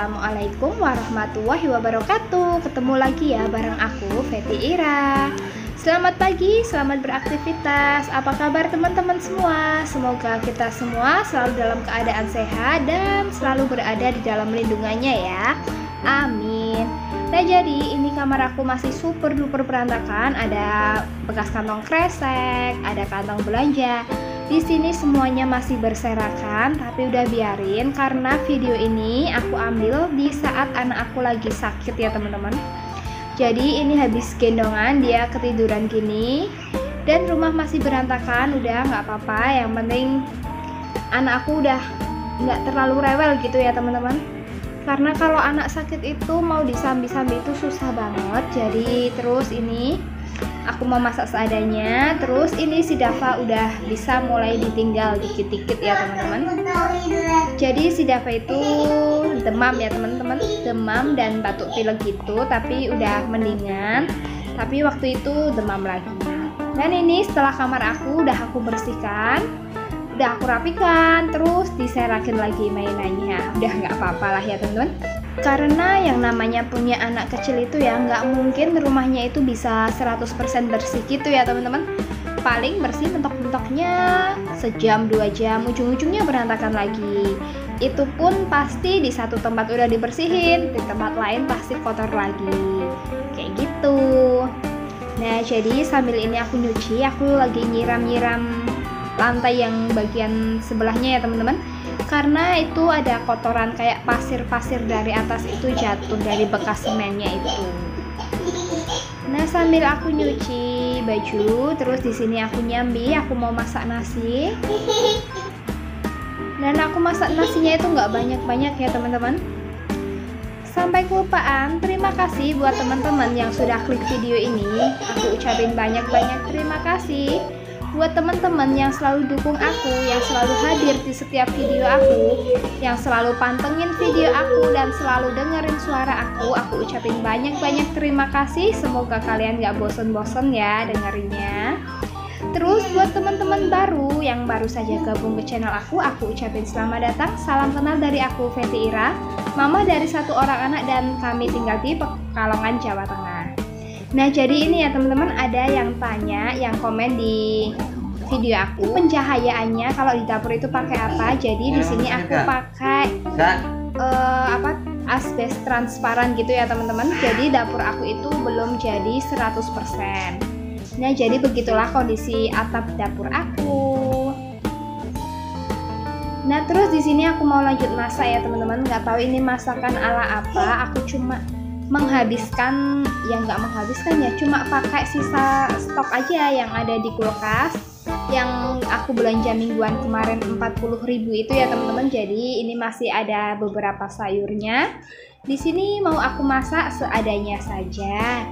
Assalamualaikum warahmatullahi wabarakatuh. Ketemu lagi ya bareng aku, Feti Ira. Selamat pagi, selamat beraktivitas. Apa kabar teman-teman semua? Semoga kita semua selalu dalam keadaan sehat dan selalu berada di dalam lindungannya ya. Amin. Nah, jadi ini kamar aku masih super duper berantakan. Ada bekas kantong kresek, ada kantong belanja. Di sini semuanya masih berserakan, tapi udah biarin karena video ini aku ambil di saat anak aku lagi sakit ya teman-teman. Jadi ini habis gendongan, dia ketiduran gini dan rumah masih berantakan. Udah nggak apa-apa, yang penting anak aku udah nggak terlalu rewel gitu ya teman-teman. Karena kalau anak sakit itu mau disambi-sambi itu susah banget. Jadi terus ini aku mau masak seadanya. Terus ini si Dava udah bisa mulai ditinggal dikit-dikit ya teman-teman. Jadi si Dava itu demam ya teman-teman, demam dan batuk pilek gitu, tapi udah mendingan. Tapi waktu itu demam lagi. Dan ini setelah kamar aku udah aku bersihkan, udah aku rapikan, terus diserakin lagi mainannya. Udah nggak apa-apa lah ya teman-teman. Karena yang namanya punya anak kecil itu ya nggak mungkin rumahnya itu bisa 100% bersih gitu ya teman-teman. Paling bersih mentok-mentoknya sejam 2 jam, ujung-ujungnya berantakan lagi. Itu pun pasti di satu tempat udah dibersihin, di tempat lain pasti kotor lagi. Kayak gitu. Nah, jadi sambil ini aku nyuci, aku lagi nyiram-nyiram lantai yang bagian sebelahnya ya teman-teman. Karena itu ada kotoran kayak pasir-pasir dari atas itu jatuh dari bekas semennya itu. Nah, sambil aku nyuci baju, terus di sini aku nyambi, aku mau masak nasi. Dan aku masak nasinya itu nggak banyak-banyak ya teman-teman. Sampai kelupaan, terima kasih buat teman-teman yang sudah klik video ini. Aku ucapin banyak-banyak terima kasih buat teman-teman yang selalu dukung aku, yang selalu hadir di setiap video aku, yang selalu pantengin video aku dan selalu dengerin suara aku ucapin banyak-banyak terima kasih. Semoga kalian gak bosen-bosen ya dengerinnya. Terus buat teman-teman baru yang baru saja gabung ke channel aku ucapin selamat datang. Salam kenal dari aku, Feti Ira, mama dari 1 orang anak dan kami tinggal di Pekalongan, Jawa Tengah. Nah, jadi ini ya teman-teman, ada yang tanya, yang komen di video aku, pencahayaannya kalau di dapur itu pakai apa? Jadi di sini aku pakai asbes transparan gitu ya teman-teman. Jadi dapur aku itu belum jadi 100%. Nah, jadi begitulah kondisi atap dapur aku. Nah, terus di sini aku mau lanjut masak ya teman-teman. Nggak tahu ini masakan ala apa. Aku cuma menghabiskan, ya nggak menghabiskan ya, cuma pakai sisa stok aja yang ada di kulkas yang aku belanja mingguan kemarin 40.000 itu ya teman-teman. Jadi ini masih ada beberapa sayurnya. Di sini mau aku masak seadanya saja.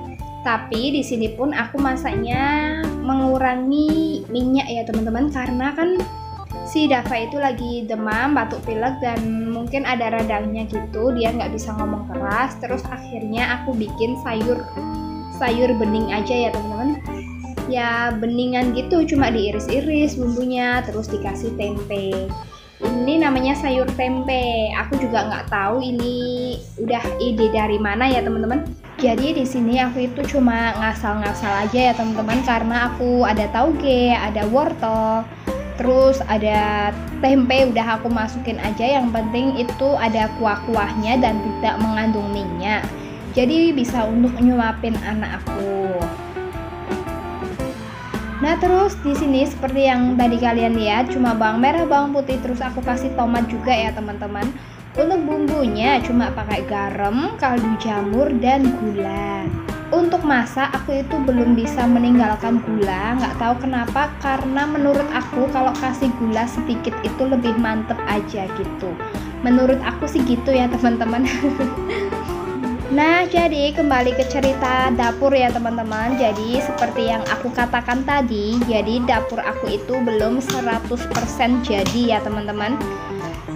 Tapi di sini pun aku masaknya mengurangi minyak ya teman-teman, karena kan si Dava itu lagi demam, batuk pilek dan mungkin ada radangnya gitu, dia nggak bisa ngomong keras. Terus akhirnya aku bikin sayur bening aja ya teman-teman. Ya beningan gitu, cuma diiris-iris bumbunya, terus dikasih tempe. Ini namanya sayur tempe. Aku juga nggak tahu ini udah ide dari mana ya teman-teman. Jadi di sini aku itu cuma ngasal-ngasal aja ya teman-teman, karena aku ada tauge, ada wortel, terus ada tempe, udah aku masukin aja. Yang penting itu ada kuah-kuahnya dan tidak mengandung minyak. Jadi bisa untuk nyuapin anak aku. Nah, terus di sini seperti yang tadi kalian lihat, cuma bawang merah, bawang putih, terus aku kasih tomat juga ya teman-teman. Untuk bumbunya cuma pakai garam, kaldu jamur dan gula. Untuk masak aku itu belum bisa meninggalkan gula, nggak tahu kenapa, karena menurut aku kalau kasih gula sedikit itu lebih mantep aja gitu. Menurut aku sih gitu ya teman-teman. Nah, jadi kembali ke cerita dapur ya teman-teman. Jadi seperti yang aku katakan tadi, jadi dapur aku itu belum 100% jadi ya teman-teman.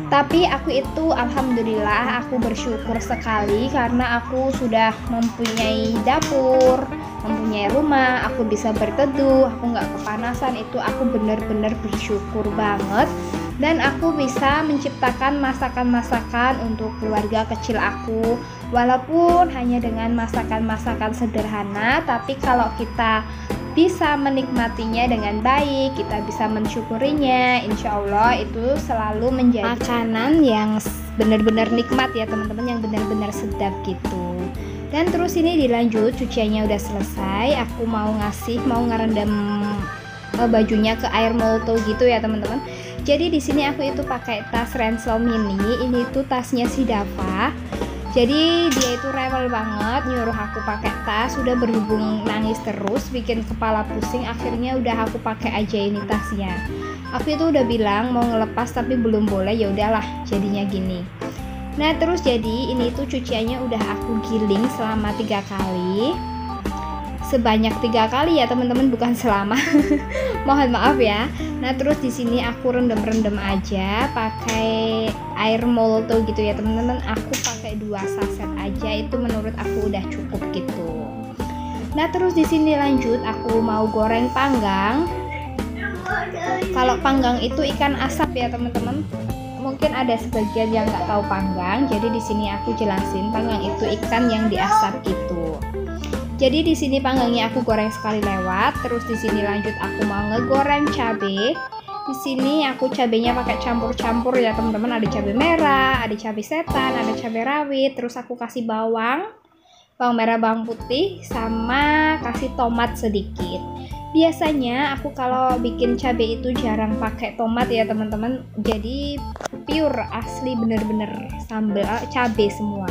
Tapi aku itu alhamdulillah aku bersyukur sekali karena aku sudah mempunyai dapur, mempunyai rumah, aku bisa berteduh, aku nggak kepanasan. Itu aku bener-bener bersyukur banget. dan aku bisa menciptakan masakan-masakan untuk keluarga kecil aku, walaupun hanya dengan masakan-masakan sederhana. Tapi kalau kita bisa menikmatinya dengan baik, kita bisa mensyukurinya, insya Allah itu selalu menjadi makanan yang benar-benar nikmat ya teman-teman, yang benar-benar sedap gitu. Dan terus ini dilanjut, cuciannya udah selesai, aku mau ngerendam bajunya ke air molto gitu ya teman-teman. Jadi di sini aku itu pakai tas ransel mini, ini tuh tasnya si Dava. Jadi dia itu rewel banget nyuruh aku pakai tas, udah berhubung nangis terus bikin kepala pusing, akhirnya udah aku pakai aja ini tasnya. Aku itu udah bilang mau ngelepas tapi belum boleh, ya udahlah jadinya gini. Nah terus jadi ini tuh cuciannya udah aku giling selama 3 kali. Sebanyak 3 kali ya teman-teman, bukan selama. Mohon maaf ya. Nah terus di sini aku rendam aja pakai air molto gitu ya teman-teman. Aku pakai 2 saset aja, itu menurut aku udah cukup gitu. Nah terus di sini lanjut, aku mau goreng panggang. Kalau panggang itu ikan asap ya teman-teman. Mungkin ada sebagian yang nggak tahu panggang, jadi di sini aku jelasin, panggang itu ikan yang diasap gitu. Jadi di sini panggangnya aku goreng sekali lewat. Terus di sini lanjut aku mau ngegoreng cabai. Di sini aku cabenya pakai campur-campur ya teman-teman. Ada cabai merah, ada cabai setan, ada cabai rawit. Terus aku kasih bawang merah, bawang putih, sama kasih tomat sedikit. Biasanya aku kalau bikin cabai itu jarang pakai tomat ya teman-teman. Jadi pure asli bener-bener sambal cabai semua.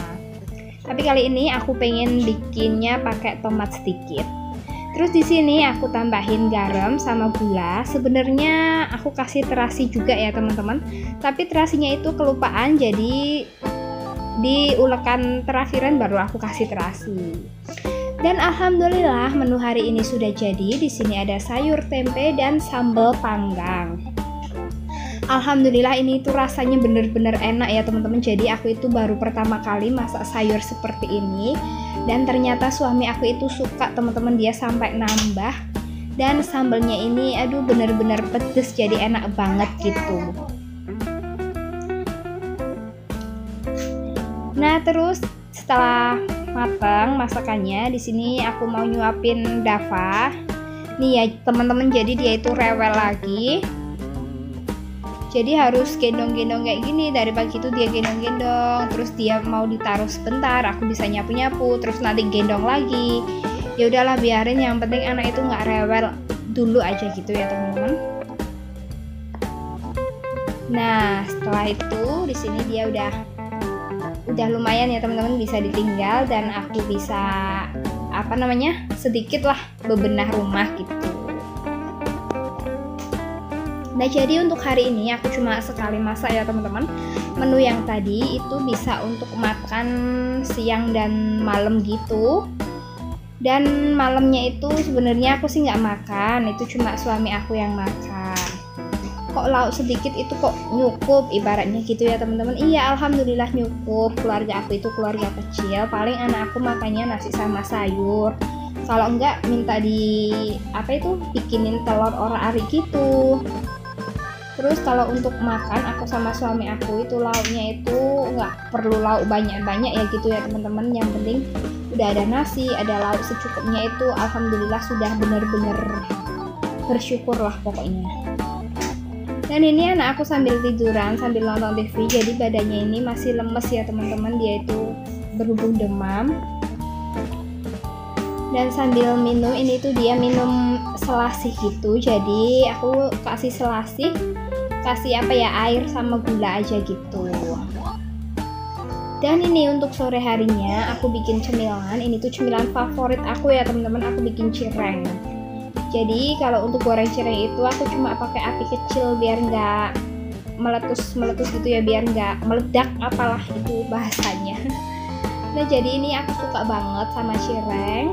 Tapi kali ini aku pengen bikinnya pakai tomat sedikit. Terus di sini aku tambahin garam sama gula. Sebenarnya aku kasih terasi juga ya teman-teman. Tapi terasinya itu kelupaan, jadi di ulekan terakhiran baru aku kasih terasi. Dan alhamdulillah menu hari ini sudah jadi. Di sini ada sayur tempe dan sambal panggang. Alhamdulillah ini tuh rasanya bener-bener enak ya teman-teman. Jadi aku itu baru pertama kali masak sayur seperti ini, dan ternyata suami aku itu suka teman-teman, dia sampai nambah. Dan sambalnya ini aduh bener-bener pedes, jadi enak banget gitu. Nah terus setelah matang masakannya, di sini aku mau nyuapin Dava. Nih ya teman-teman, jadi dia itu rewel lagi. Jadi harus gendong-gendong kayak gini, dari pagi itu dia gendong-gendong, terus dia mau ditaruh sebentar, aku bisa nyapu-nyapu, terus nanti gendong lagi. Ya udahlah biarin, yang penting anak itu nggak rewel dulu aja gitu ya teman-teman. Nah setelah itu di sini dia udah lumayan ya teman-teman, bisa ditinggal dan aku bisa sedikit lah bebenah rumah gitu. Nah jadi untuk hari ini aku cuma sekali masak ya teman-teman. Menu yang tadi itu bisa untuk makan siang dan malam gitu. Dan malamnya itu sebenarnya aku sih nggak makan, itu cuma suami aku yang makan. Kok lauk sedikit itu kok nyukup ibaratnya gitu ya teman-teman. Iya alhamdulillah nyukup. Keluarga aku itu keluarga kecil, paling anak aku makannya nasi sama sayur. Kalau enggak minta bikinin telur orak-arik gitu. Terus kalau untuk makan aku sama suami aku itu lauknya itu nggak perlu lauk banyak-banyak ya gitu ya teman-teman. Yang penting udah ada nasi, ada lauk secukupnya, itu alhamdulillah sudah bener-bener bersyukur lah pokoknya. Dan ini anak aku sambil tiduran, sambil nonton TV, jadi badannya ini masih lemes ya teman-teman, dia itu berhubung demam. Dan sambil minum, ini tuh dia minum selasih gitu, jadi aku kasih selasih, kasih air sama gula aja gitu. Dan ini untuk sore harinya aku bikin cemilan, ini tuh cemilan favorit aku ya teman-teman, aku bikin cireng. Jadi kalau untuk goreng cireng itu aku cuma pakai api kecil biar nggak meletus gitu ya, biar nggak meledak apalah itu bahasanya. Nah jadi ini aku suka banget sama cireng.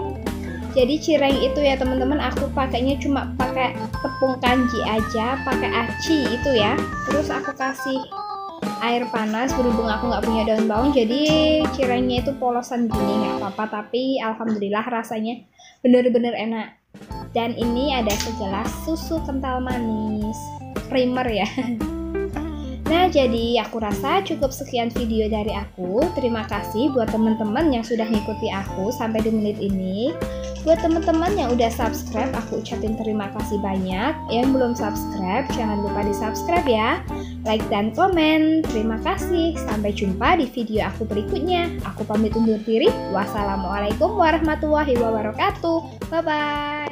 Jadi cireng itu ya teman-teman, aku pakainya cuma pakai tepung kanji aja, pakai aci itu ya. Terus aku kasih air panas, berhubung aku nggak punya daun bawang, jadi cirengnya itu polosan gini nggak apa-apa. Tapi alhamdulillah rasanya bener-bener enak. Dan ini ada segelas susu kental manis, creamer ya. Nah, jadi aku rasa cukup sekian video dari aku. Terima kasih buat teman-teman yang sudah ngikuti aku sampai di menit ini. Buat teman-teman yang udah subscribe, aku ucapin terima kasih banyak. Yang belum subscribe, jangan lupa di-subscribe ya. Like dan komen. Terima kasih. Sampai jumpa di video aku berikutnya. Aku pamit undur diri. Wassalamualaikum warahmatullahi wabarakatuh. Bye-bye.